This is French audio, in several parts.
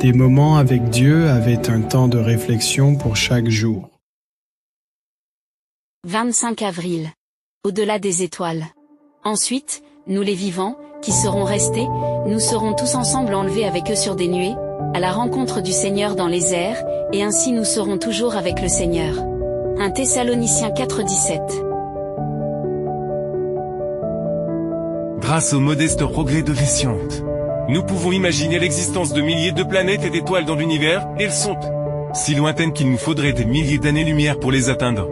Des moments avec Dieu avaient un temps de réflexion pour chaque jour. 25 avril. Au-delà des étoiles. Ensuite, nous les vivants, qui serons restés, nous serons tous ensemble enlevés avec eux sur des nuées, à la rencontre du Seigneur dans les airs, et ainsi nous serons toujours avec le Seigneur. 1 Thessaloniciens 4:17. Grâce au modeste progrès de la science, nous pouvons imaginer l'existence de milliers de planètes et d'étoiles dans l'univers, et elles sont si lointaines qu'il nous faudrait des milliers d'années-lumière pour les atteindre.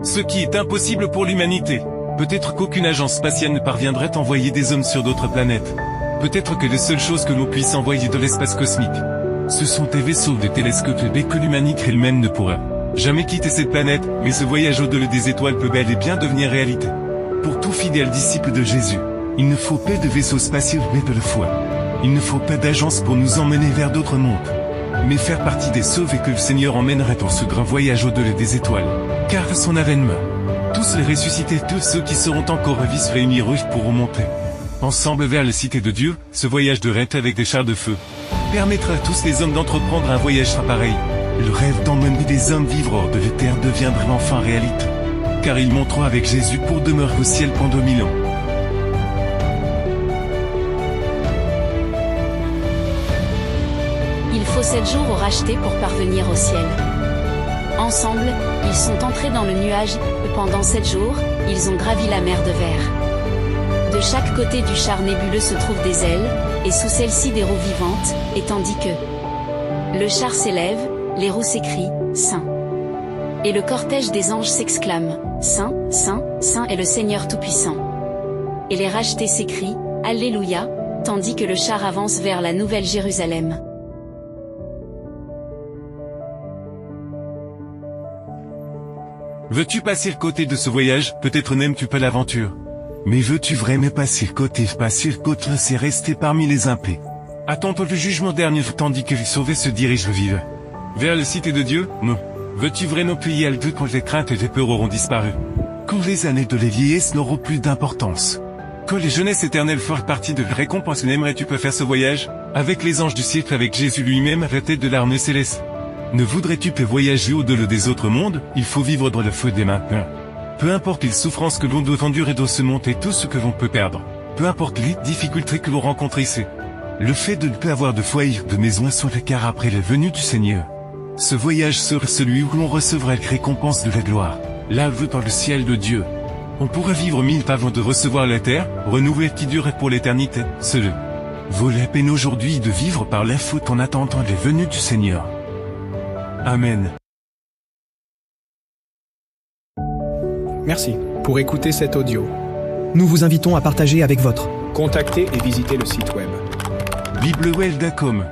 Ce qui est impossible pour l'humanité. Peut-être qu'aucune agence spatiale ne parviendrait à envoyer des hommes sur d'autres planètes. Peut-être que les seules choses que l'on puisse envoyer de l'espace cosmique, ce sont des vaisseaux de télescopes et que l'humanité elle-même ne pourra jamais quitter cette planète, mais ce voyage au-delà des étoiles peut bel et bien devenir réalité. Pour tout fidèle disciple de Jésus, il ne faut pas de vaisseau spatial mais de la foi. Il ne faut pas d'agence pour nous emmener vers d'autres mondes, mais faire partie des sauvés que le Seigneur emmènerait pour ce grand voyage au-delà des étoiles. Car à son avènement, tous les ressuscités, tous ceux qui seront encore en vie se réuniront pourront monter ensemble vers la cité de Dieu. Ce voyage de rêve avec des chars de feu permettra à tous les hommes d'entreprendre un voyage pareil. Le rêve d'emmener des hommes vivre hors de la terre deviendra enfin réalité. Car ils monteront avec Jésus pour demeurer au ciel pendant 1000 ans. Il faut 7 jours au racheté pour parvenir au ciel. Ensemble, ils sont entrés dans le nuage, et pendant 7 jours, ils ont gravi la mer de verre. De chaque côté du char nébuleux se trouvent des ailes, et sous celles-ci des roues vivantes, et tandis que le char s'élève, les roues s'écrient « Saint ». Et le cortège des anges s'exclame « Saint, Saint, Saint est le Seigneur Tout-Puissant ». Et les rachetés s'écrient « Alléluia », tandis que le char avance vers la Nouvelle Jérusalem. Veux-tu passer le côté de ce voyage? Peut-être n'aimes-tu pas l'aventure. Mais veux-tu vraiment passer le côté? Passer le côté, c'est rester parmi les impaies. Attends-toi le jugement dernier tandis que les sauvés se dirigent le vivant vers la cité de Dieu? Non. Veux-tu vraiment payer à Dieu quand les craintes et les peurs auront disparu? Quand les années de la vieillesse n'auront plus d'importance? Quand les jeunesses éternelles feront partie de la récompense? N'aimerais-tu pas faire ce voyage avec les anges du siècle, avec Jésus lui-même à la tête de l'armée céleste? Ne voudrais-tu pas voyager au-delà des autres mondes? Il faut vivre dans le feu dès maintenant. Peu importe les souffrances que l'on doit endurer dans ce monde et tout ce que l'on peut perdre. Peu importe les difficultés que l'on rencontre ici. Le fait de ne pas avoir de foyer, de maison sur le car après la venue du Seigneur. Ce voyage sera celui où l'on recevra la récompense de la gloire. Là, vu par le ciel de Dieu. On pourra vivre 1000 avant de recevoir la terre, renouvelée qui durerait pour l'éternité. Cela vaut la peine aujourd'hui de vivre par la faute en attendant la venue du Seigneur. Amen. Merci pour écouter cet audio. Nous vous invitons à partager avec votre. Contactez et visitez le site web biblewell.com